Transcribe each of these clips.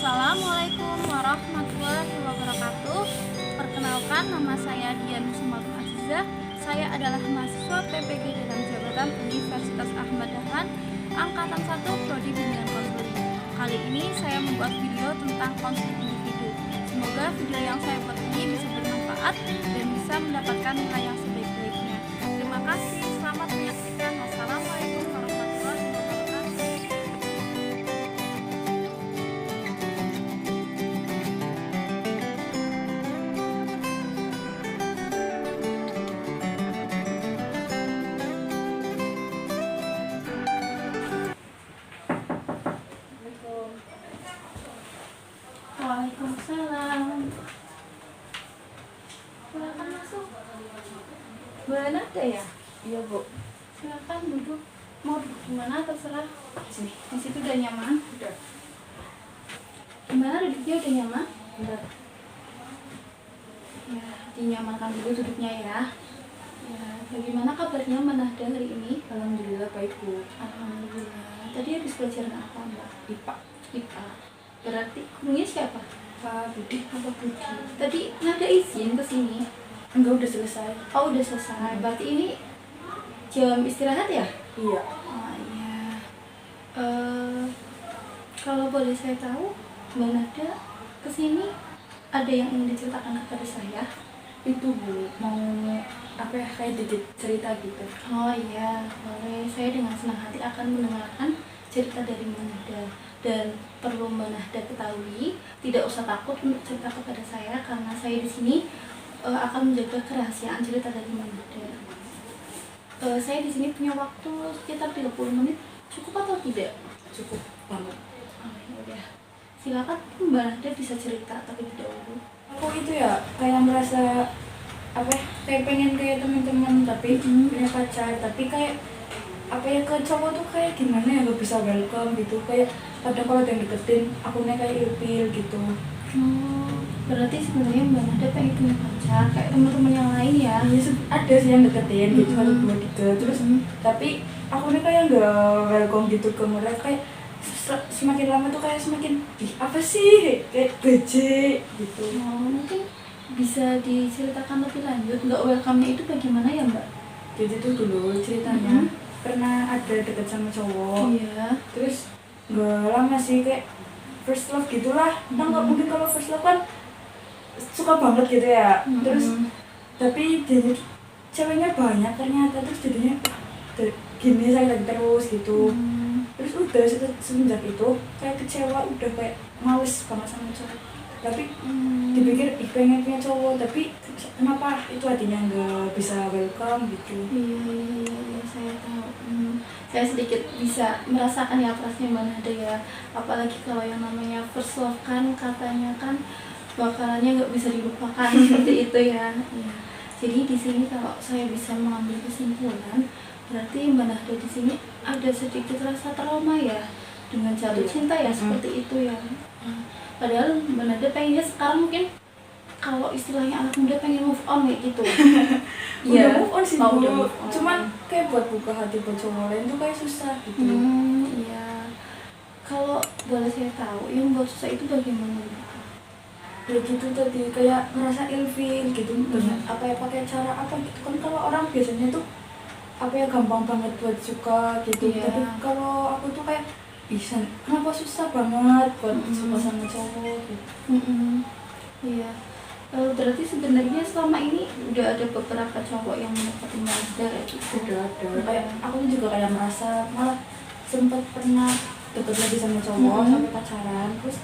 Assalamualaikum warahmatullahi wabarakatuh. Perkenalkan, nama saya Dian Sumatun Azizah. Saya adalah mahasiswa PPG dalam jabatan Universitas Ahmad Dahlan Angkatan 1 Prodi Bimbingan Konseling. Kali ini saya membuat video tentang konflik individu. Semoga video yang saya buat ini bisa bermanfaat dan bisa mendapatkan nilai yang sebaik-baiknya. Terima kasih, selamat menyaksikan. Wassalamualaikum warahmatullahi wabarakatuh. Waalaikumsalam. Silakan masuk. Boleh ada ya? Iya bu. Silakan duduk. Mau duduk di mana terserah. Sini. Di situ udah nyaman. Udah. Gimana duduknya udah nyaman? Udah. Ya, dinyamankan dulu duduknya ya. Ya, bagaimana kabarnya Manahda hari ini? Alhamdulillah baik bu. Alhamdulillah. Tadi habis pelajaran apa Mbak? IPA. IPA. Berarti gurunya siapa? Pak Budi. Apa Budi? Tadi nggak ada izin ke sini. Enggak, udah selesai. Oh, udah selesai. Berarti ini jam istirahat ya? Iya. Oh iya. Kalau boleh saya tahu, Mbak Nada kesini ada yang ingin diceritakan kepada saya? Itu bu, mau apa ya, kayak dikit cerita gitu. Oh iya, boleh. Saya dengan senang hati akan mendengarkan cerita dari Mbak Nada. Dan perlu Mbak Nada ketahui, tidak usah takut untuk cerita kepada saya karena saya di sini akan menjaga kerahasiaan cerita dari Mbak Nada. Saya di sini punya waktu sekitar 30 menit, cukup atau tidak? Cukup banget. Oh, ya udah. Silakan Mbak Nada bisa cerita tapi tidak dulu. Aku itu ya kayak merasa apa ya, kayak pengen kayak teman-teman tapi punya pacar, tapi kayak apa ya, ke cowok tuh kayak gimana ya, gak bisa welcome gitu. Kayak kadang kalau ada yang deketin akunya kayak ilfil gitu. Berarti sebenarnya Mbak Nada pengen punya pacar kayak teman-teman yang lain ya? Iya, ada sih yang deketin gitu, satu dua gitu. Terus tapi akunya kayak nggak welcome gitu ke mereka. Kayak semakin lama tuh kayak semakin apa sih, kayak bejek gitu. Mungkin bisa diceritakan lebih lanjut, nggak welcome-nya itu bagaimana ya Mbak? Jadi tuh dulu ceritanya pernah ada deket sama cowok. Iya. Terus nggak lama sih, kayak first love gitulah. Nah nggak mungkin kalau first love kan suka banget gitu ya. Terus tapi jadi ceweknya banyak ternyata, terus jadinya gini saya lagi terus gitu. Terus udah semenjak itu kayak kecewa, udah kayak males banget sama cowok. Tapi dipikir pengen punya cowok, tapi kenapa itu hatinya nggak bisa welcome gitu. Iya, saya tahu. Saya sedikit bisa merasakan ya perasaan Mbak Nada ya. Apalagi kalau yang namanya first love kan katanya kan bakalannya nggak bisa dilupakan seperti itu ya. Iya. Jadi di sini kalau saya bisa mengambil kesimpulan, berarti Mbak Nada di sini ada sedikit rasa trauma ya dengan jatuh cinta ya, seperti itu ya. Padahal Mbak Nada pengennya sekarang mungkin kalau istilahnya anak muda pengen move on kayak gitu. Udah move on sih bu, udah move on. Cuman kayak buat buka hati buat cowok lain tuh kayak susah gitu. Iya. Kalau boleh saya tahu yang buat susah itu bagaimana? Ya gitu tadi, kayak ngerasa ilfil gitu. Banyak apa ya, pakai cara apa gitu kan. Kalau orang biasanya tuh apa ya, gampang banget buat suka gitu. Iya. Tapi kalau aku tuh kayak bisa, kenapa susah banget buat suka sama cowok gitu. Iya. Berarti sebenarnya selama ini udah ada beberapa cowok yang mendapatkan Mbak Nada kayak gitu. Udah ada. Kayak aku tuh juga kayak merasa, malah sempat pernah deket lagi sama cowok sampai pacaran. Terus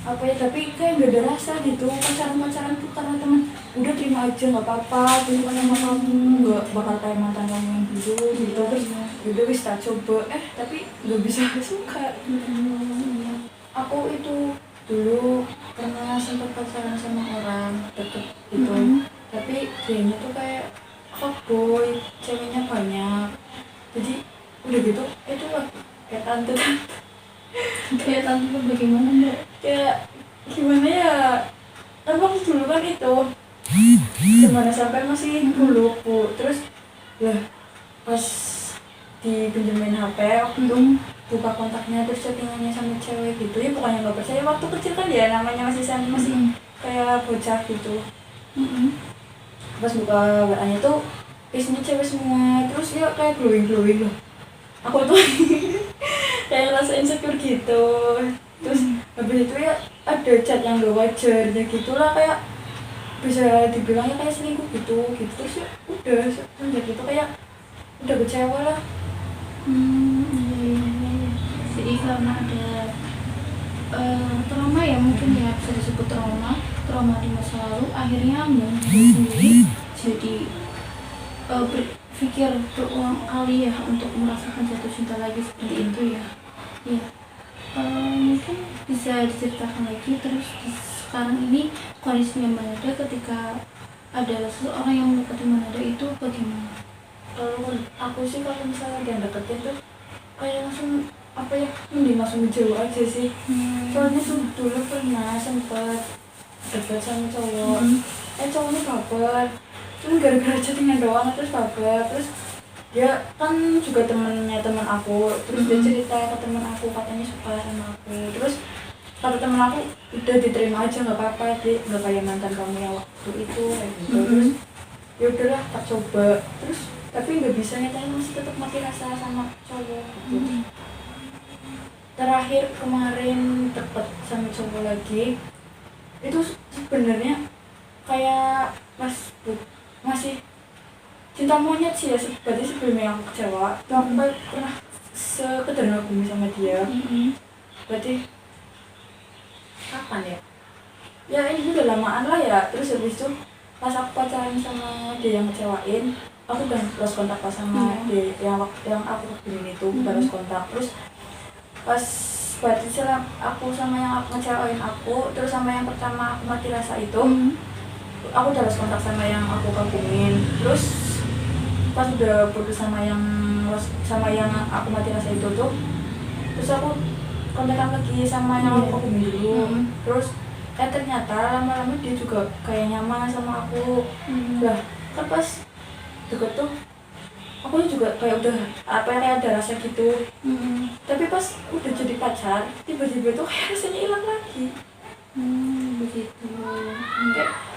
apa ya, tapi kayak gak ada rasa gitu. Pacaran tuh karena teman, udah terima aja nggak apa-apa, terima sama kamu, nggak bakal kayak mantan kamu yang dulu gitu. Terus udah wis tak coba, tapi nggak bisa suka. Aku itu dulu pernah sempat pacaran sama orang deket gitu. Tapi dianya tuh kayak fuckboy, ceweknya banyak. Jadi udah gitu itu lah kayak tante. Kayak tante bagaimana Mbak? Kayak gimana ya, emang dulu kan itu gimana sampai masih dulu bu. Terus lah pas dipinjemin HP waktu itu buka kontaknya terus chattingannya sama cewek gitu ya, bukannya nggak percaya, waktu kecil kan ya namanya masih kayak bocah gitu. Pas buka WA-nya tuh isinya cewek semua, terus ya kayak glowing loh, aku tuh kayak rasa insecure gitu. Terus habis itu ya ada chat yang gak wajar ya gitulah, kayak bisa dibilangnya kayak selingkuh gitu. Terus ya udah semenjak gitu kayak udah kecewa lah. Iya. Jadi karena ada trauma ya, mungkin ya bisa disebut trauma di masa lalu, akhirnya Mbak sendiri jadi berpikir berulang kali ya untuk merasakan jatuh cinta lagi seperti itu ya. Iya. Mungkin bisa diceritakan lagi terus sekarang ini kondisinya Mbak Nada ketika ada seseorang yang mendekati Mbak Nada itu bagaimana? Kalau aku sih kalau misalnya dia deketin tuh kayak langsung apa ya, mending langsung jauh aja sih. Soalnya tuh dulu pernah sempet deket sama cowok, cowoknya baper, cuma gara-gara chattingan doang terus baper. Terus dia kan juga temennya teman aku, terus dia cerita ke teman aku katanya suka sama aku. Terus kata teman aku udah diterima aja nggak apa-apa, dia nggak kayak mantan kamu yang waktu itu kayak gitu. Terus ya udahlah tak coba, terus tapi nggak bisa, nyatanya masih tetap mati rasa sama cowok gitu. Terakhir kemarin deket sama cowok lagi itu sebenarnya kayak masih cinta monyet sih ya, berarti sebelumnya aku kecewa tuh aku pernah sekedar ngagumi sama dia. Berarti kapan ya ini udah lamaan lah ya. Terus habis itu pas aku pacaran sama dia yang ngecewain, aku udah lost kontak pas sama dia yang aku kebunin itu, udah lost kontak. Terus pas berarti aku sama yang aku ngecewain aku, terus sama yang pertama aku mati rasa itu, aku udah lost kontak sama yang aku kagumin. Terus pas udah putus sama yang aku mati rasa itu tuh, terus aku kontakan lagi sama yang aku kagumin dulu. Terus ternyata lama-lama dia juga kayak nyaman sama aku. Lah kan pas deket tuh aku juga kayak udah kayak ada rasa gitu. Tapi pas udah jadi pacar tiba-tiba tuh kayak rasanya hilang lagi. Begitu.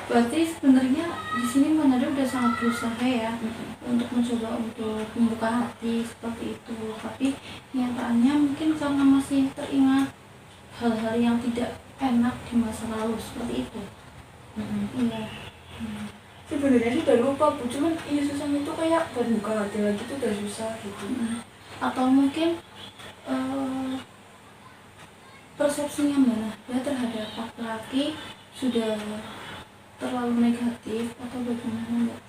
Berarti sebenarnya di sini Mbak Nada udah sangat berusaha ya untuk mencoba untuk membuka hati seperti itu, tapi nyataannya mungkin karena masih teringat hal-hal yang tidak enak di masa lalu seperti itu. Iya. Sebenarnya sih udah lupa Bu, cuman susahnya tuh kayak buat buka hati lagi tuh udah susah gitu. Atau mungkin persepsinya Mbak Nada terhadap laki-laki sudah terlalu negatif atau bagaimana Mbak?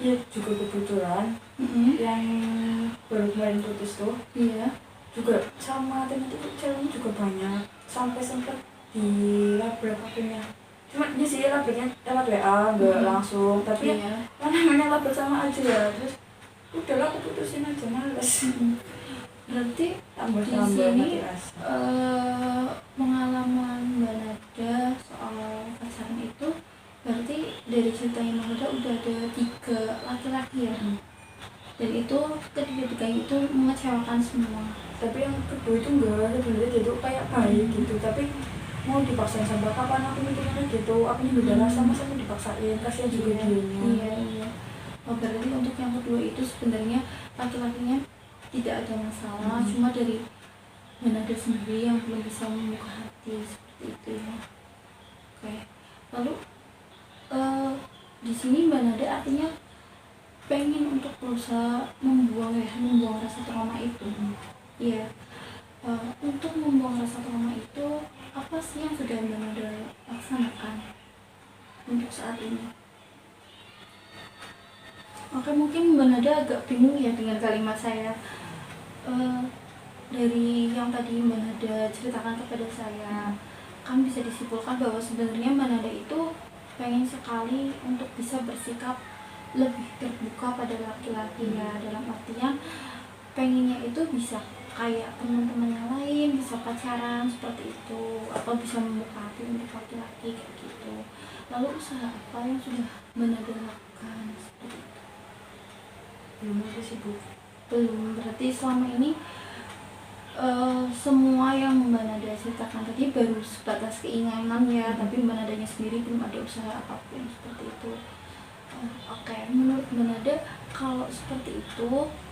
Ya juga kebetulan yang baru kemarin putus tuh juga sama ternyata ceweknya juga banyak, sampai sempat dilabrak akhirnya. Cuma dia sih labraknya lewat WA nggak langsung, tapi namanya labrak sama aja ya. Terus udahlah aku putusin aja, males. Berarti di sini pengalaman Mbak Nada soal pacaran itu berarti dari ceritanya Mbak Nada udah ada 3 laki-laki ya, dan itu ketiga itu mengecewakan semua. Tapi yang kedua itu enggak, sebenarnya dia tuh kayak baik gitu, tapi mau dipaksain sampai kapan, aku mikirnya gitu. Aku juga rasa masa mau dipaksain, kasihan juga dia. Iya. Oh, berarti untuk yang kedua itu sebenarnya laki-lakinya tidak ada masalah, cuma dari Mbak Nada sendiri yang belum bisa membuka hati seperti itu ya. Oke. Lalu di sini Mbak Nada artinya pengen untuk berusaha membuang rasa trauma itu. Iya. Untuk membuang rasa trauma itu apa sih yang sudah Mbak Nada laksanakan untuk saat ini? Oke, mungkin Mbak Nada agak bingung ya dengan kalimat saya. Dari yang tadi Mbak Nada ceritakan kepada saya, kan bisa disimpulkan bahwa sebenarnya Mbak Nada itu pengen sekali untuk bisa bersikap lebih terbuka pada laki-laki ya, dalam artian pengennya itu bisa kayak teman-teman yang lain, bisa pacaran seperti itu, atau bisa membuka hati untuk laki-laki kayak gitu. Lalu usaha apa yang sudah Mbak Nada lakukan seperti itu? Belum ada sih Bu, Belum, berarti selama ini semua yang Mbak Nada ceritakan tadi baru sebatas keinginan ya, tapi Mbak Nadanya sendiri belum ada usaha apapun seperti itu. Oke, menurut Mbak Nada kalau seperti itu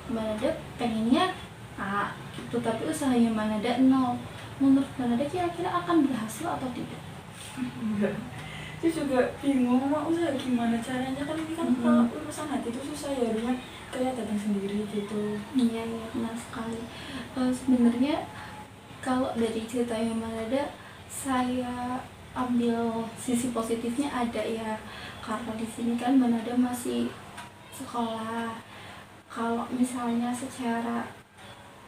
Mbak Nada pengennya A gitu, tapi usahanya Mbak Nada nol. Menurut Mbak Nada kira-kira akan berhasil atau tidak? Enggak. Itu juga bingung mau usaha gimana caranya, kan ini kan kalau urusan hati itu susah ya, harusnya kayak datang sendiri gitu. Iya, iya, benar sekali. Sebenarnya kalau dari ceritanya Mbak Nada, saya ambil sisi positifnya ada ya, karena di sini kan Mbak Nada masih sekolah. Kalau misalnya secara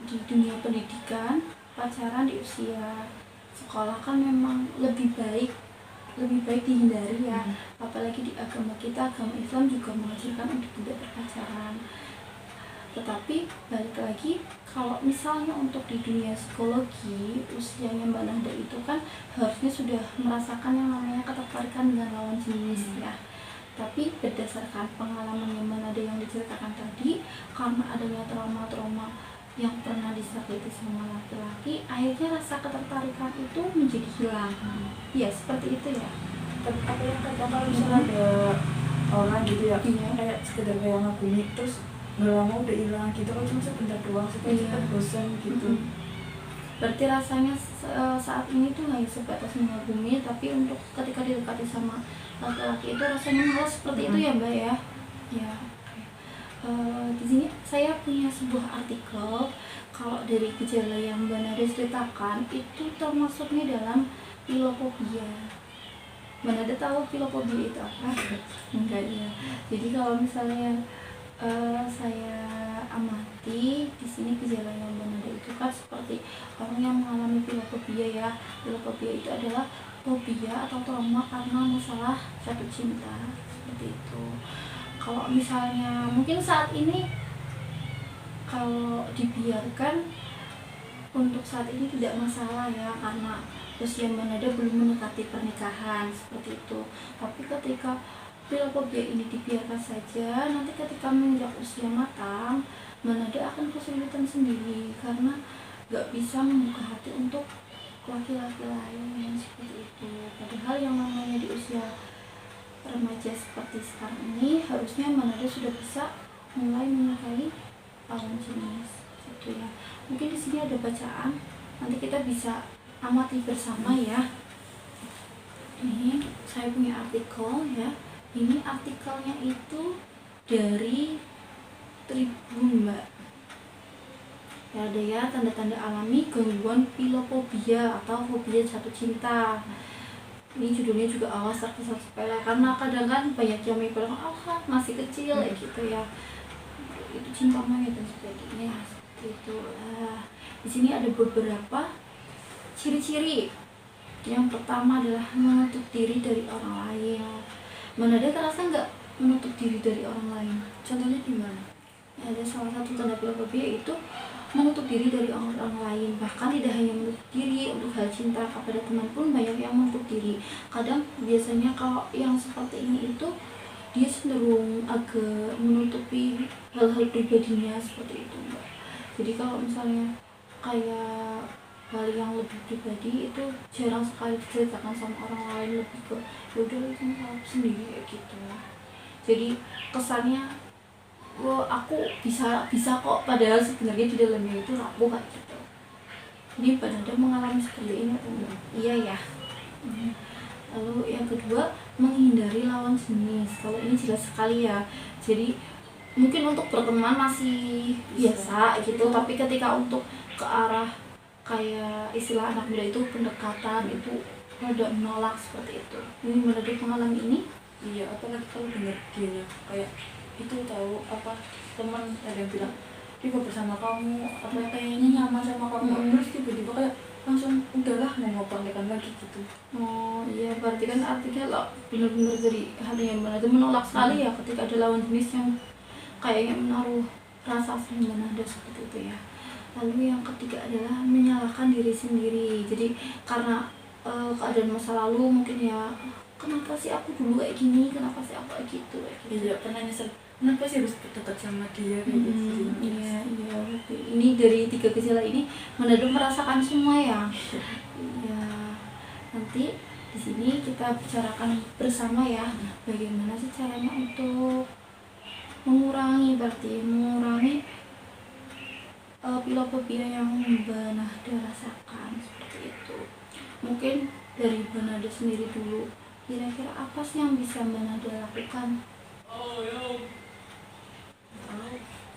di dunia pendidikan, pacaran di usia sekolah kan memang lebih baik dihindari ya, apalagi di agama kita, agama Islam juga mengajarkan untuk tidak berpacaran. Tetapi balik lagi, kalau misalnya untuk di dunia psikologi, usianya Mbak Nada itu kan harusnya sudah merasakan yang namanya ketertarikan dengan lawan jenis ya. Tapi berdasarkan pengalaman yang Mbak Nada yang diceritakan tadi, karena adanya trauma-trauma yang pernah disakiti sama laki-laki, akhirnya rasa ketertarikan itu menjadi hilang. Ya seperti itu ya. Tapi apa yang kata kalau misalnya ada orang gitu ya, kayak sekedar kayak ngagumi terus nggak lama udah hilang gitu, kan cuma sebentar doang, sebentar bosan gitu. Berarti rasanya saat ini tuh hanya sebatas mengagumi, tapi untuk ketika didekati sama laki-laki itu rasanya malas seperti itu ya Mbak ya. Ya. Di sini saya punya sebuah artikel, kalau dari gejala yang Mbak Nada ceritakan itu termasuknya dalam filofobia. Mbak Nada tahu filofobia itu apa? Enggak ya. Jadi kalau misalnya saya amati di sini gejala yang Mbak Nada itu kan seperti orang yang mengalami filofobia ya. Filofobia itu adalah fobia atau trauma karena masalah jatuh cinta, seperti itu. Kalau misalnya mungkin saat ini kalau dibiarkan untuk saat ini tidak masalah ya, karena usia Mbak Nada belum mendekati pernikahan seperti itu. Tapi ketika filofobia ini dibiarkan saja, nanti ketika menginjak usia matang, Mbak Nada akan kesulitan sendiri karena gak bisa membuka hati untuk laki-laki lain seperti itu. Padahal yang namanya di usia remaja seperti sekarang ini harusnya Mbak Nada sudah bisa mulai menyukai lawan jenis gitu ya. Mungkin di sini ada bacaan, nanti kita bisa amati bersama ya. Ini saya punya artikel ya. Ini artikelnya itu dari Tribun Mbak. Ya, ada ya, tanda-tanda alami gangguan filofobia atau fobia jatuh cinta. Ini judulnya juga awas terkesan sepele, karena kadang kan banyak yang bilang masih kecil ya gitu ya, itu cinta monyet dan sebagainya seperti itu. Di sini ada beberapa ciri-ciri. Yang pertama adalah menutup diri dari orang lain. Mana ada terasa nggak menutup diri dari orang lain? Contohnya gimana? Ada salah satu tanda filofobia itu menutup diri dari orang lain. Bahkan tidak hanya menutup diri, untuk hal cinta kepada teman pun banyak yang menutup diri. Kadang biasanya kalau yang seperti ini itu dia cenderung agak menutupi hal-hal pribadinya seperti itu Mbak. Jadi kalau misalnya kayak hal yang lebih pribadi itu jarang sekali diceritakan sama orang lain, lebih ke udah itu aku sendiri gitu. Jadi kesannya aku bisa kok, padahal sebenarnya di dalamnya itu rapuh kayak gitu. Ini Mbak Nada mengalami seperti ini atau enggak? Iya ya. Lalu yang kedua, menghindari lawan jenis. Kalau ini jelas sekali ya. Jadi mungkin untuk berteman masih biasa gitu, tapi ketika untuk ke arah kayak istilah anak muda itu pendekatan itu ada menolak seperti itu. Ini Mbak Nada mengalami ini? Iya, apalagi kalau dengar dia kayak itu tahu apa, teman ada yang bilang dia bersama kamu, apa kayaknya nyaman sama kamu, terus tiba-tiba kayak langsung udahlah mau kontekan lagi gitu. Oh iya, berarti kan artinya lo benar-benar dari hati yang benar itu menolak sekali ya ketika ada lawan jenis yang kayaknya menaruh rasa sayang ada seperti itu ya. Lalu yang ketiga adalah menyalahkan diri sendiri. Jadi karena keadaan masa lalu mungkin ya, kenapa sih aku dulu kayak gini, kenapa sih aku kayak gitu. Iya, pernah nyesel kenapa sih harus dekat sama dia kayak gitu. Iya, iya. Ini dari 3 gejala ini Manado merasakan semua ya. Iya. Nanti di sini kita bicarakan bersama ya, bagaimana sih caranya untuk mengurangi filofobia yang Mbak Nahda rasakan seperti itu. Mungkin dari Mbak Nahda sendiri dulu, kira-kira apa sih yang bisa Mbak Nahda lakukan?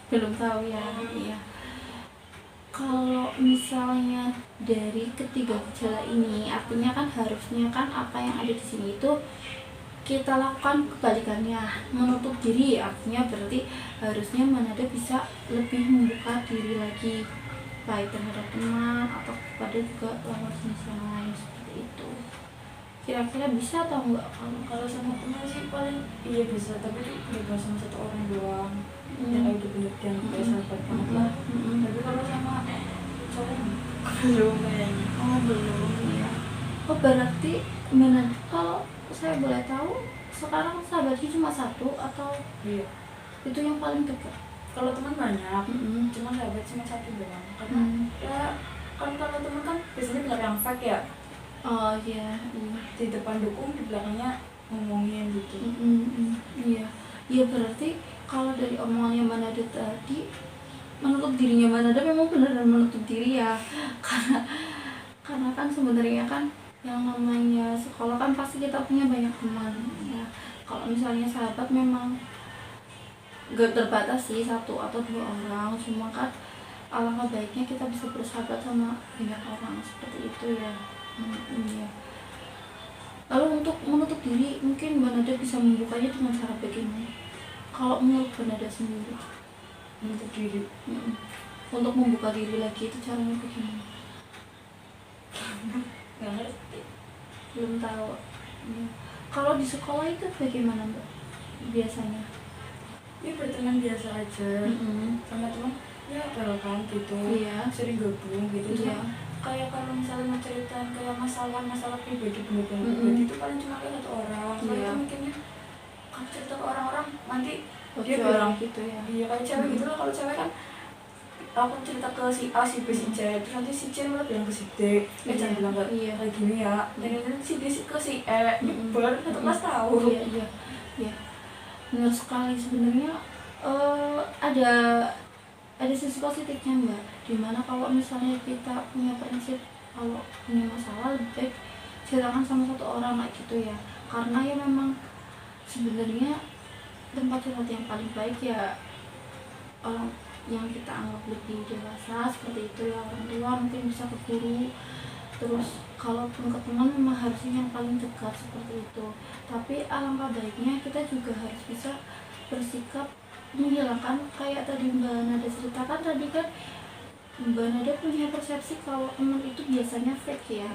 Belum tahu ya. Iya. Kalau misalnya dari ketiga gejala ini, artinya kan harusnya kan apa yang ada di sini itu kita lakukan kebalikannya, menutup diri. Artinya berarti harusnya Manada bisa lebih membuka diri lagi, baik terhadap teman atau kepada juga lawan jenis yang lain seperti itu. Kira-kira bisa atau enggak? Kalau sama teman sih paling iya bisa, tapi itu cuma sama satu orang doang yang udah bener yang kayak sahabat banget lah. Tapi kalau sama cowok belum kayaknya. Oh belum ya. Oh berarti Manada, kalau saya boleh tahu sekarang sahabatnya cuma satu atau Iya, itu yang paling dekat? kalau teman banyak, cuma sahabat cuma satu doang. Karena ya kan kalau teman kan biasanya banyak yang fake ya, Oh iya, iya. di depan dukung, di belakangnya ngomongin gitu. Iya, iya berarti kalau dari omongannya Manada tadi, menutup dirinya Manada memang benar-benar menutup diri ya, karena kan sebenarnya kan yang namanya sekolah kan pasti kita punya banyak teman ya. Kalau misalnya sahabat memang gak terbatas sih 1 atau 2 orang, cuma kan alangkah baiknya kita bisa bersahabat sama banyak orang seperti itu ya. Iya. Lalu untuk menutup diri, mungkin Mbak Nada bisa membukanya dengan cara bagaimana? Kalau menurut Mbak Nada sendiri, Menutup diri. untuk membuka diri lagi itu caranya bagaimana? Nggak ngerti. Belum tahu. Ya. Kalau di sekolah itu bagaimana Mbak? Biasanya? Ya berteman biasa aja sama teman, ya welcome gitu. Iya. Sering gabung gitu. Iya. Cuma kayak kalau misalnya mau ceritain kayak masalah pribadi bener-bener pribadi itu paling cuma kayak 1 orang. Kalau Iya. itu mikirnya kalau cerita ke orang-orang nanti dia Dia bilang gitu ya. iya kayak cewek gitu lah. Kalau cewek kan aku cerita ke si A, si B, si C, terus nanti si C malah bilang ke si D, jangan bilang kayak gini ya, dan nanti si D ke si E, baru satu kelas tahu. Iya. Benar sekali sebenarnya. Ada sisi positifnya Mbak, dimana kalau misalnya kita punya prinsip kalau punya masalah lebih baik ceritakan sama 1 orang kayak gitu ya, karena ya memang sebenarnya tempat curhat yang paling baik ya orang yang kita anggap lebih dewasa seperti itu ya, orang tua, mungkin bisa ke guru, terus kalaupun ke teman memang harusnya yang paling dekat seperti itu. Tapi alangkah baiknya kita juga harus bisa bersikap menghilangkan, kayak tadi Mbak Nada ceritakan tadi kan, Mbak Nada punya persepsi kalau teman itu biasanya fake ya.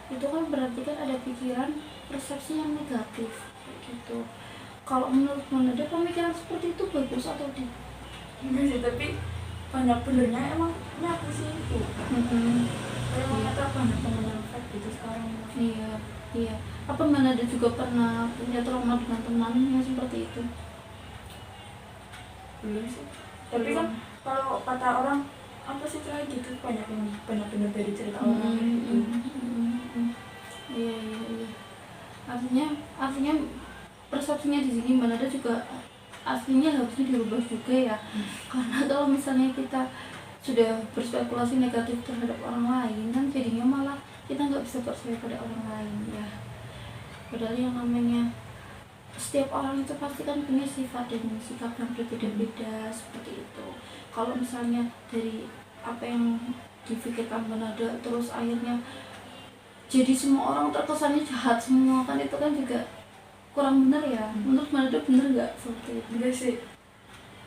Itu kan berarti kan ada pikiran persepsi yang negatif gitu. Kalau menurut Mbak Nada pemikiran seperti itu bagus atau tidak? Enggak sih, tapi banyak benernya emang aku sih itu. Ternyata banyak temen yang fake gitu sekarang. Iya. Apa Mbak Nada juga pernah punya trauma dengan teman yang seperti itu? Belum sih. Tapi kan kalau kata orang apa sih kayak gitu, banyak bener dari cerita orang gitu. Iya. Artinya persepsinya di sini Mbak Nada juga aslinya harusnya dirubah juga ya. Karena kalau misalnya kita sudah berspekulasi negatif terhadap orang lain kan jadinya malah kita nggak bisa percaya pada orang lain ya. Padahal yang namanya setiap orang itu pasti kan punya sifat dan sikap yang berbeda-beda seperti itu. Kalau misalnya dari apa yang dipikirkan Mbak Nada terus akhirnya jadi semua orang terkesannya jahat semua, kan itu kan juga kurang benar ya. Menurut Mbak Nada benar nggak seperti itu? Enggak sih.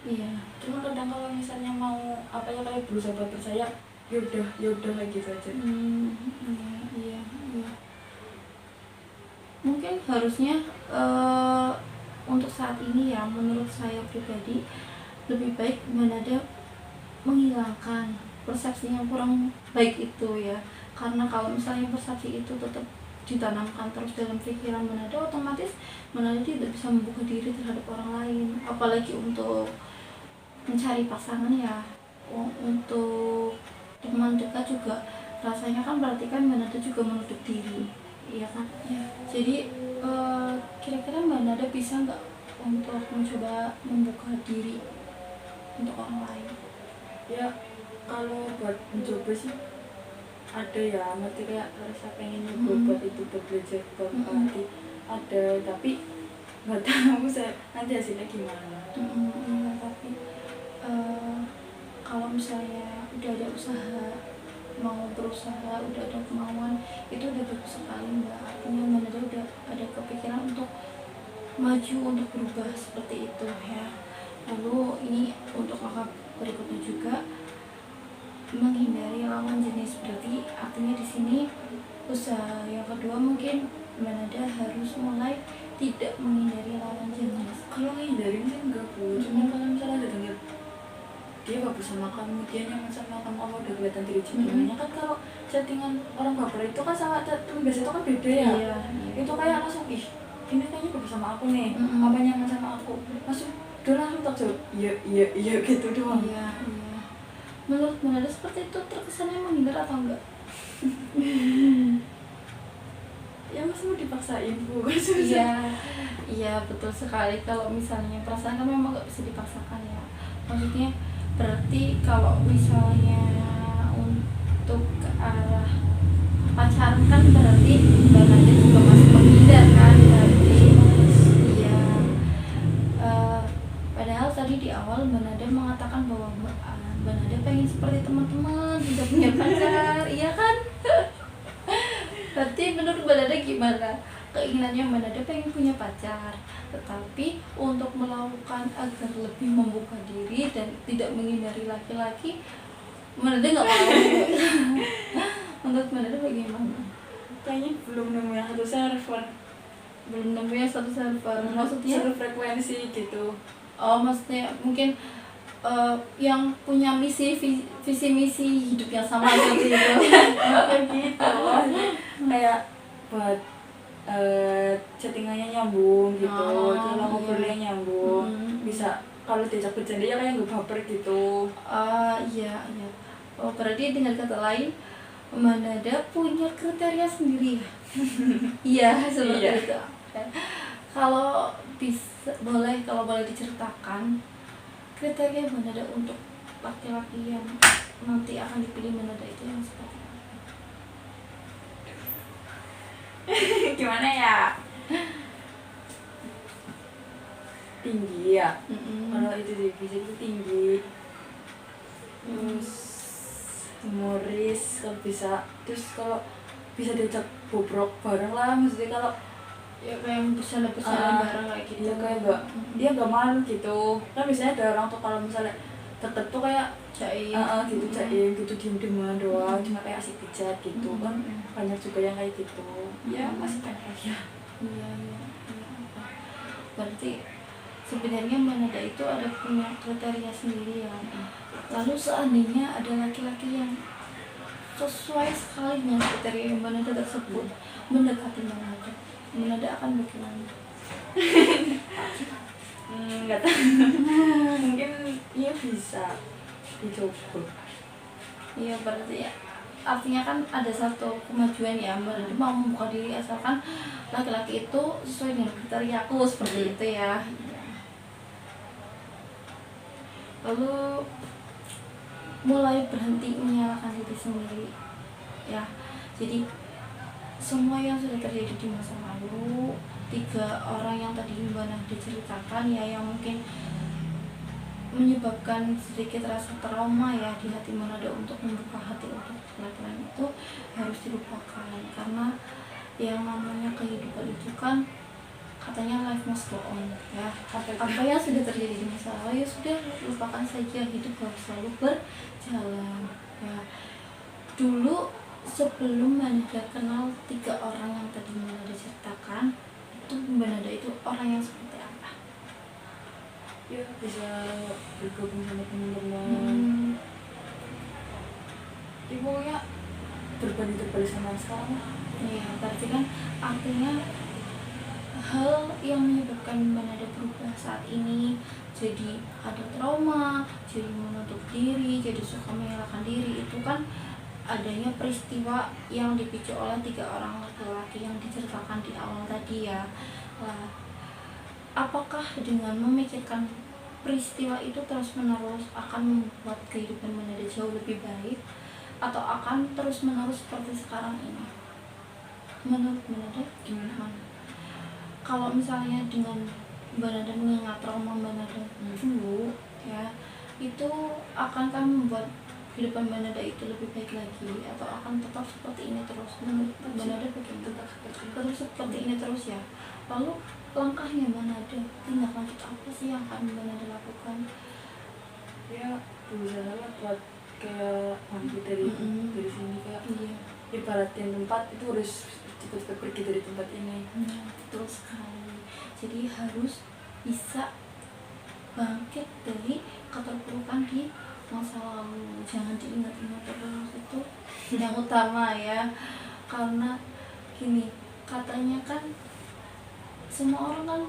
Iya. Cuma kadang kalau misalnya mau apa ya kayak berusaha buat percaya, yaudah kayak gitu aja. Iya. Mungkin harusnya untuk saat ini ya, menurut saya pribadi lebih baik Mbak Nada menghilangkan persepsi yang kurang baik itu ya. Karena kalau misalnya persepsi itu tetap ditanamkan terus dalam pikiran Manada, otomatis Manada tidak bisa membuka diri terhadap orang lain, apalagi untuk mencari pasangan ya. Untuk teman dekat juga rasanya kan berarti kan Manada juga menutup diri, iya kan ya. Jadi kira-kira Manada bisa nggak untuk mencoba membuka diri untuk orang lain? Ya kalau buat mencoba sih ada ya, ngerti kayak rasa pengen nyoba buat itu, buat belajar buat hati ada, tapi nggak tahu saya nanti hasilnya gimana. Iya, tapi kalau misalnya udah ada usaha, mau berusaha, udah ada kemauan, itu udah bagus sekali Mbak. Artinya Manada udah ada kepikiran untuk maju, untuk berubah seperti itu ya. Lalu ini untuk langkah berikutnya juga menghindari lawan jenis, berarti artinya di sini usaha yang kedua mungkin Manada harus mulai tidak menghindari lawan jenis. Kalau ngindarin sih enggak Bu, cuma kalau misalnya ada dengar dia bagus sama kamu, dia nyaman sama kamu, kamu udah kelihatan diri cintanya kan. Kalau chattingan orang baper itu kan sama temen biasa itu kan beda ya. Iya. Itu kayak langsung ih ini kayaknya bagus sama aku nih, apa nyaman sama aku, langsung udah langsung tak jawab iya gitu doang. Iya. Menurut Manada seperti itu terkesannya menghindar atau enggak? Ya mas mau dipaksain Bu kan susah. Iya betul sekali. Kalau misalnya perasaan kan memang nggak bisa dipaksakan ya. Maksudnya berarti kalau misalnya untuk ke arah pacaran kan berarti Mbak Nada juga masih menghindar kan, berarti iya. Padahal tadi di awal Mbak Nada mengatakan bahwa Mbak Nada pengen seperti teman-teman, tidak punya pacar, iya kan? Berarti menurut Mbak Nada gimana? Keinginannya Mbak Nada pengen punya pacar, tetapi untuk melakukan agar lebih membuka diri dan tidak menghindari laki-laki, Mbak Nada nggak mau. Menurut Mbak Nada bagaimana? Kayaknya belum nemu yang satu server, Belum nemunya satu server, maksudnya? satu frekuensi gitu. Oh, maksudnya mungkin yang punya visi misi hidup yang sama gitu ya. Kayak gitu. Kayak buat chattingannya nyambung gitu, kalau ngobrolnya nyambung, bisa kalau diajak bercanda ya kayak nggak baper gitu. Iya. Oh, berarti dengan kata lain Manada punya kriteria sendiri ya? Iya, seperti itu. Kalau kalau boleh diceritakan kriteria Manada untuk laki-laki yang nanti akan dipilih Manada itu yang seperti apa? Gimana ya? Tinggi ya. Kalau itu divisi itu tinggi. Terus humoris kalau bisa. Terus kalau bisa diajak bobrok bareng lah, maksudnya kalau Ya kayak bersama bareng kayak gitu. Iya kayak enggak, dia enggak malu gitu. Kan biasanya ada orang tuh kalau misalnya deket tuh kayak Jaim. gitu jaim gitu, diem-dieman doang, cuma kayak asik pijat gitu kan. Banyak juga yang kayak gitu. Ya masih pengen ya. Iya. Berarti sebenarnya Manada itu ada punya kriteria sendiri ya. Lalu seandainya ada laki-laki yang sesuai sekali dengan kriteria Manada tersebut mendekati Manada akan bagaimana? Nggak tahu. Mungkin ya bisa dicoba. Iya, berarti ya artinya kan ada satu kemajuan ya, Manada mau membuka diri asalkan laki-laki itu sesuai dengan kriteria aku seperti itu ya. Lalu mulai berhenti menyalahkan diri sendiri ya. Jadi semua yang sudah terjadi di masa lalu, 3 orang yang tadi Mbak Nada diceritakan ya, yang mungkin menyebabkan sedikit rasa trauma ya di hati Manada untuk membuka hati untuk laki-laki itu harus dilupakan, karena yang namanya kehidupan itu kan katanya life must go on ya. Apa yang sudah terjadi di masa lalu ya sudah, lupakan saja, hidup harus selalu berjalan ya. Dulu sebelum Manada kenal 3 orang yang tadi Manada ceritakan, itu Manada itu orang yang seperti apa? Ya bisa bergabung sama teman-teman. Ibu ya berbanding terbalik sama yang sekarang. Iya, berarti kan artinya hal yang menyebabkan Manada berubah saat ini jadi ada trauma, jadi menutup diri, jadi suka menyalahkan diri, itu kan adanya peristiwa yang dipicu oleh 3 orang laki-laki yang diceritakan di awal tadi ya. Nah, apakah dengan memikirkan peristiwa itu terus-menerus akan membuat kehidupan Manada jauh lebih baik, atau akan terus-menerus seperti sekarang ini? Menurut Manada gimana? Kalau misalnya dengan Manada mengingat trauma Manada dulu ya, itu akankah membuat kehidupan Manada itu lebih baik lagi, atau akan tetap seperti ini terus? Menurut Manada bagaimana? Terus seperti ini terus ya. Lalu langkahnya Manada, tindak lanjut apa sih yang akan Manada lakukan? Ya berusaha lah buat kayak bangkit dari sini, kayak Iya, ibaratin tempat itu harus cepat-cepat pergi dari tempat ini. betul sekali. Jadi harus bisa bangkit dari keterpurukan di masa lalu, jangan diingat-ingat terus, itu yang utama ya. Karena gini, katanya kan semua orang kan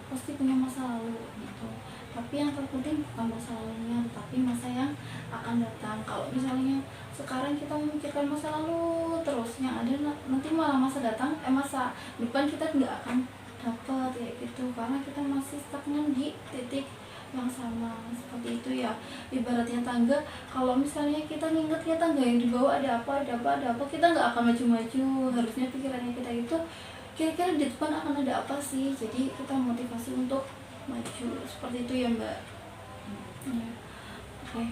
pasti punya masa lalu gitu, tapi yang terpenting bukan masa lalunya, tapi masa yang akan datang. Kalau misalnya sekarang kita memikirkan masa lalu terus, yang ada nanti malah masa depan kita nggak akan dapat kayak gitu, karena kita masih stagnan di titik yang sama. Seperti itu ya, ibaratnya tangga, kalau misalnya kita ngingetnya tangga yang di bawah ada apa, kita nggak akan maju-maju. Harusnya pikirannya kita itu kira-kira di depan akan ada apa sih, jadi kita motivasi untuk maju. Seperti itu ya Mbak. Ya. Oke.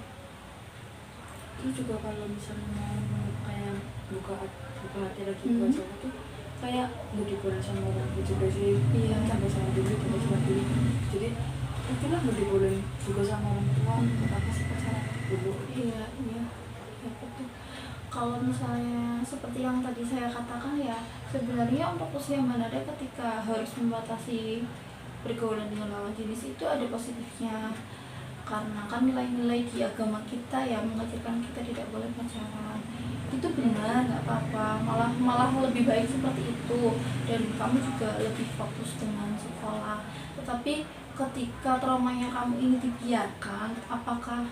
Itu juga kalau misalnya mau kayak buka hati lagi buat cowok tuh kayak mau dibolehin sama orang juga sih. Iya. Sampai sama diri, jadi itulah mau dibolehin juga sama orang tua. Buat apa sih pacaran dulu? Iya, ya betul. Kalau misalnya seperti yang tadi saya katakan ya, sebenarnya untuk usia Manada ketika harus membatasi pergaulan dengan lawan jenis itu ada positifnya, karena kan nilai-nilai di agama kita ya mengajarkan kita tidak boleh pacaran. Itu benar, nggak apa-apa, malah lebih baik seperti itu, dan kamu juga lebih fokus dengan sekolah. Tetapi ketika traumanya kamu ini dibiarkan, apakah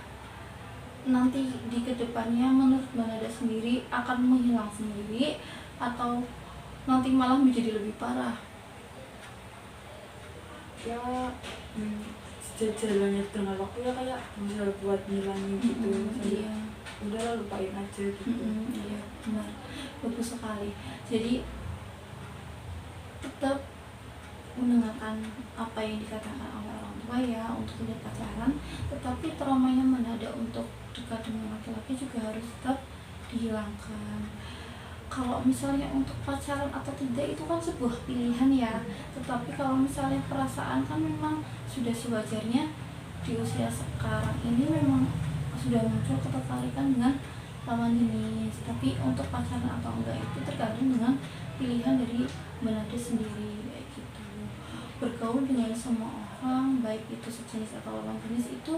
nanti di kedepannya menurut Manada sendiri akan menghilang sendiri, atau nanti malah menjadi lebih parah? Ya sejalannya dengan waktu ya, kayak bisa buat ngilangin gitu. Iya. Udahlah lupain aja gitu. Iya, benar, bagus sekali. Jadi tetap mendengarkan apa yang dikatakan oleh orang tua ya untuk tidak pacaran, tetapi traumanya Manada untuk dekat dengan laki-laki juga harus tetap dihilangkan. Kalau misalnya untuk pacaran atau tidak itu kan sebuah pilihan ya, tetapi kalau misalnya perasaan kan memang sudah sewajarnya di usia sekarang ini memang sudah muncul ketertarikan dengan lawan jenis. Tapi untuk pacaran atau enggak itu tergantung dengan pilihan dari Manada sendiri kayak gitu. Bergaul dengan semua orang, baik itu sejenis atau lawan jenis, itu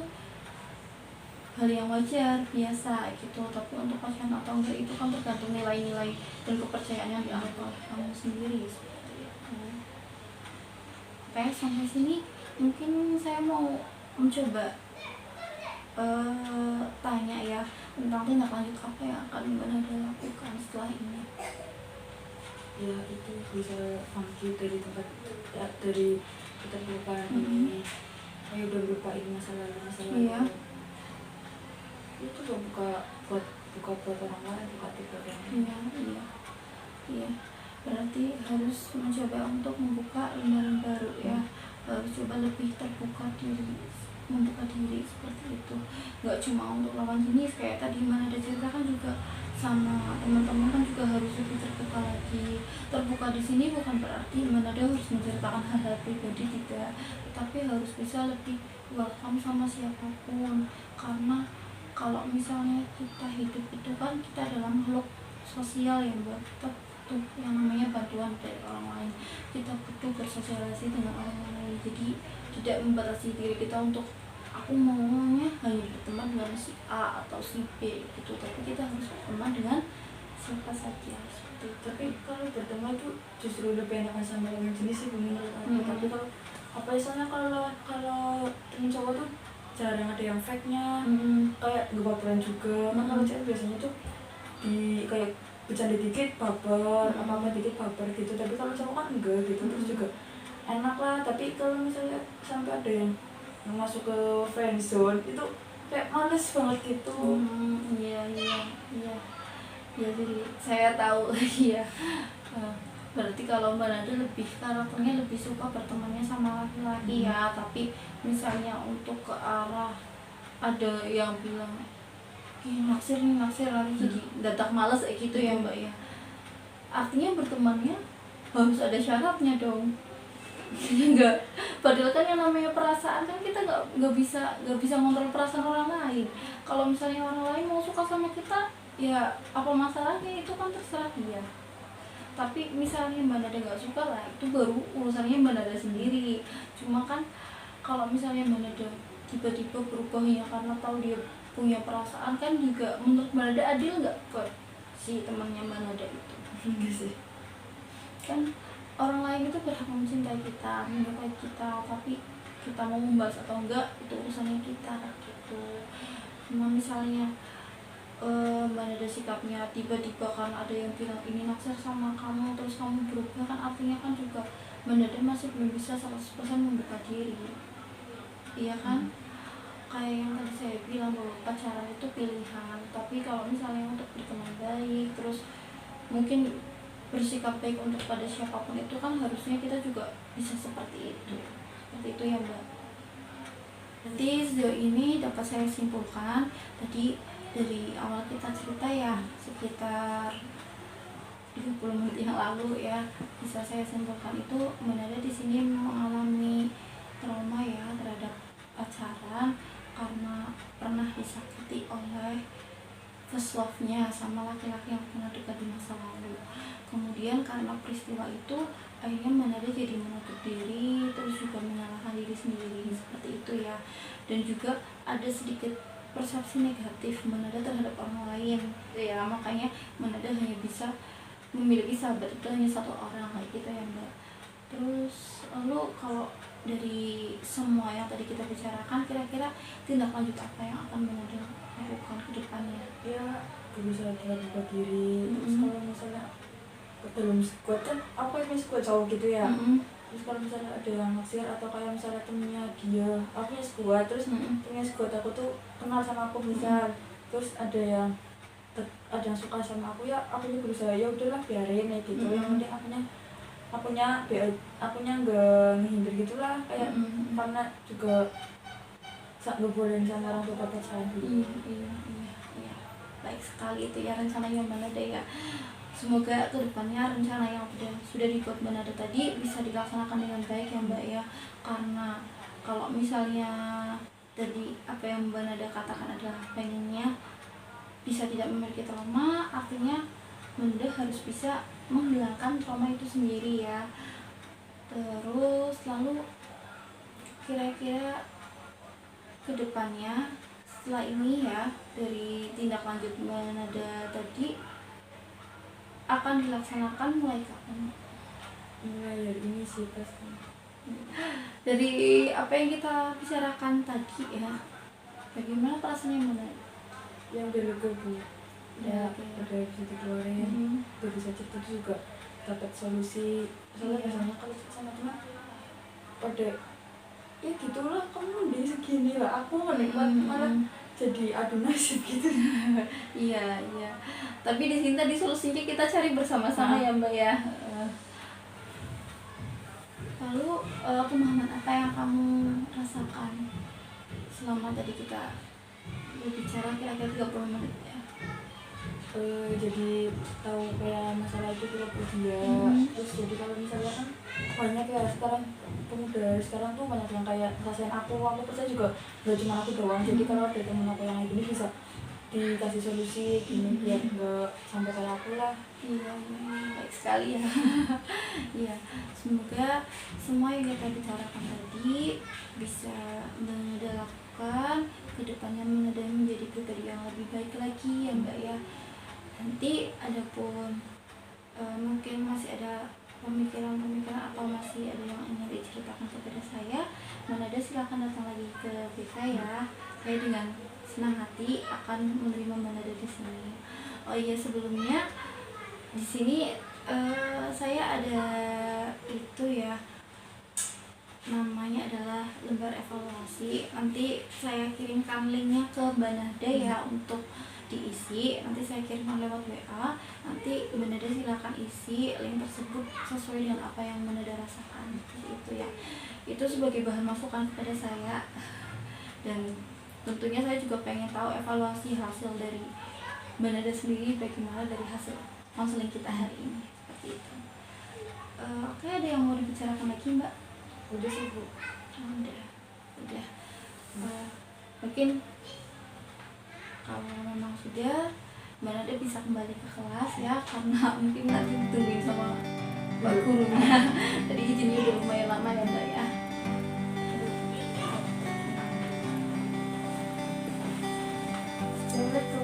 hal yang wajar, biasa gitu. Tapi untuk pacaran atau enggak itu kan tergantung nilai-nilai dan kepercayaan yang dianut oleh kamu sendiri, seperti itu. Oke, sampai sini mungkin saya mau mencoba tanya ya tentang tindak lanjut apa yang akan Manada lakukan setelah ini. Ya itu bisa bangkit dari tempat ya, dari keterlukaan ini. Ayo udah lupain masa lalu. Iya. Itu udah buka buat orang lain, buka tipe orang lain. Iya, berarti harus mencoba untuk membuka lembaran baru ya, harus coba lebih membuka diri seperti itu. Nggak cuma untuk lawan jenis kayak tadi Manada ceritakan, juga sama teman-teman kan juga harus lebih terbuka lagi. Terbuka di sini bukan berarti Manada harus menceritakan hal-hal pribadi, tidak, tapi harus bisa lebih welcome sama siapapun. Karena kalau misalnya kita hidup itu kan kita adalah makhluk sosial yang butuh yang namanya bantuan dari orang lain. Kita butuh bersosialisasi dengan orang lain. Jadi tidak membatasi diri kita untuk aku maunya hanya berteman dengan si A atau si B gitu, tapi kita harus berteman dengan siapa saja seperti itu. Tapi kalau berteman itu justru lebih enakan sama lawan jenis sih menurut aku. Tapi kalau apa ya, soalnya kalau temen cowok tuh jarang ada yang fake-nya, kayak gak baperan juga. Kan kalau cewek biasanya tuh di kayak bercanda dikit baper, apa-apa dikit baper gitu. Tapi kalau cowok kan enggak gitu, terus juga enak lah. Tapi kalau misalnya sampai ada yang masuk ke friendzone itu kayak males banget gitu. Iya ya, jadi saya tahu lagi ya. Berarti kalau Mbak Nada lebih karakternya lebih suka bertemannya sama laki-laki ya. Tapi misalnya untuk ke arah ada yang bilang naksir nih naksir lagi jadi dadak males kayak gitu ya Mbak ya. Artinya bertemannya harus ada syaratnya dong. Enggak, padahal kan yang namanya perasaan kan kita nggak bisa ngontrol perasaan orang lain. Kalau misalnya orang lain mau suka sama kita, ya apa masalahnya, itu kan terserah dia. Tapi misalnya Mbak Nada nggak suka lah, itu baru urusannya Mbak Nada sendiri. Cuma kan kalau misalnya Mbak Nada tiba-tiba berubah ya karena tahu dia punya perasaan, kan juga menurut Mbak Nada adil nggak ke si temannya Mbak Nada itu? Enggak sih. Kan orang lain itu berhak mencintai kita, menyukai kita, tapi kita mau membahas atau enggak itu urusannya kita gitu. Cuma misalnya Mbak Nada sikapnya tiba-tiba kan ada yang bilang ini naksir sama kamu terus kamu berubah, kan artinya kan juga Mbak Nada masih belum bisa 100% membuka diri, iya kan? Kayak yang tadi saya bilang bahwa pacaran itu pilihan, tapi kalau misalnya untuk berteman baik terus mungkin bersikap baik untuk pada siapapun itu kan harusnya kita juga bisa seperti itu ya Mbak. Nanti sejauh ini dapat saya simpulkan tadi dari awal kita cerita ya sekitar 30 menit yang lalu ya, bisa saya simpulkan itu Mbak Nada di sini mengalami trauma ya terhadap pacaran karena pernah disakiti oleh first love-nya sama laki-laki yang pernah dekat di masa lalu. Kemudian karena peristiwa itu akhirnya Mbak Nada jadi menutup diri, terus juga menyalahkan diri sendiri seperti itu ya. Dan juga ada sedikit persepsi negatif Mbak Nada terhadap orang lain ya, makanya Mbak Nada hanya bisa memiliki sahabat itu hanya satu orang kayak gitu ya Mbak. Terus lalu kalau dari semua yang tadi kita bicarakan, kira-kira tindak lanjut apa yang akan Mbak Nada lakukan ke depannya? Ya berusaha buka diri. Terus kalau misalnya dalam squad kan aku yang squad cowok gitu ya, terus kalau misalnya ada yang naksir atau kayak misalnya temennya dia, aku punya squad, terus punya squad aku tuh kenal sama aku misal, terus ada yang suka sama aku, ya aku juga berusaha ya udahlah biarin ya gitu. Yang penting akunya nggak menghindar gitulah kayak karena juga nggak boleh sama orang tua pacaran gitu. Iya. Baik sekali itu ya rencananya Mbak Nada ya. Semoga kedepannya rencana yang sudah dibuat Mbak Nada tadi bisa dilaksanakan dengan baik ya Mbak ya. Karena kalau misalnya tadi apa yang Mbak Nada katakan adalah pengennya bisa tidak memiliki trauma, artinya Mbak Nada harus bisa menghilangkan trauma itu sendiri ya. Terus lalu kira-kira kedepannya setelah ini ya, dari tindak lanjut Mbak Nada tadi akan dilaksanakan mulai kapan? Mulai dari ini sih pasti. Dari apa yang kita bicarakan tadi ya, bagaimana perasaannya Mbak Nada? Yang udah lega bu, ya udah bisa dikeluarin, udah bisa cerita juga dapat solusi. Soalnya biasanya kalau sama teman pada ya gitulah, kamu udah segini lah, aku menikmat malah jadi adu nasib gitu. Iya. Tapi di sini tadi solusinya kita cari bersama-sama ya Mbak ya. Lalu pemahaman apa yang kamu rasakan selama tadi kita berbicara kira-kira 30 menit ya? Jadi tahu kayak masalah itu tidak dia. Terus jadi kalau misalnya kan banyak ya sekarang pemuda sekarang tuh banyak yang kayak ngerasain aku percaya juga gak cuma aku doang. Jadi kalau ada temen aku yang kayak gini bisa dikasih solusi gini biar nggak sampai kayak aku lah. Iya, baik sekali ya. Iya, semoga semua yang kita bicarakan tadi bisa Mbak Nada lakukan kedepannya, menjadi pribadi yang lebih baik lagi ya Mbak ya. nanti adapun mungkin masih ada pemikiran-pemikiran atau masih ada yang ingin diceritakan kepada saya, Manada silakan datang lagi ke BK ya. Saya dengan senang hati akan menerima Manada di sini. Oh iya, sebelumnya di sini saya ada itu ya, namanya adalah lembar evaluasi. Nanti saya kirimkan linknya ke Mbak Nada ya untuk diisi. Nanti saya kirimkan lewat WA. Nanti Mbak Nada silakan isi link tersebut sesuai dengan apa yang Mbak Nada rasakan. Itu ya. Itu sebagai bahan masukan kepada saya. Dan tentunya saya juga pengen tahu evaluasi hasil dari Mbak Nada sendiri bagaimana dari hasil konseling kita hari ini. Seperti itu. Oke, ada yang mau dibicarakan lagi Mbak? Udah sih Bu. Udah. Mungkin kalau memang sudah, Mbak Nada bisa kembali ke kelas ya, karena mungkin nanti ditungguin sama Mbak gurunya. Tadi izinnya udah lumayan lama ya Mbak ya. Assalamualaikum.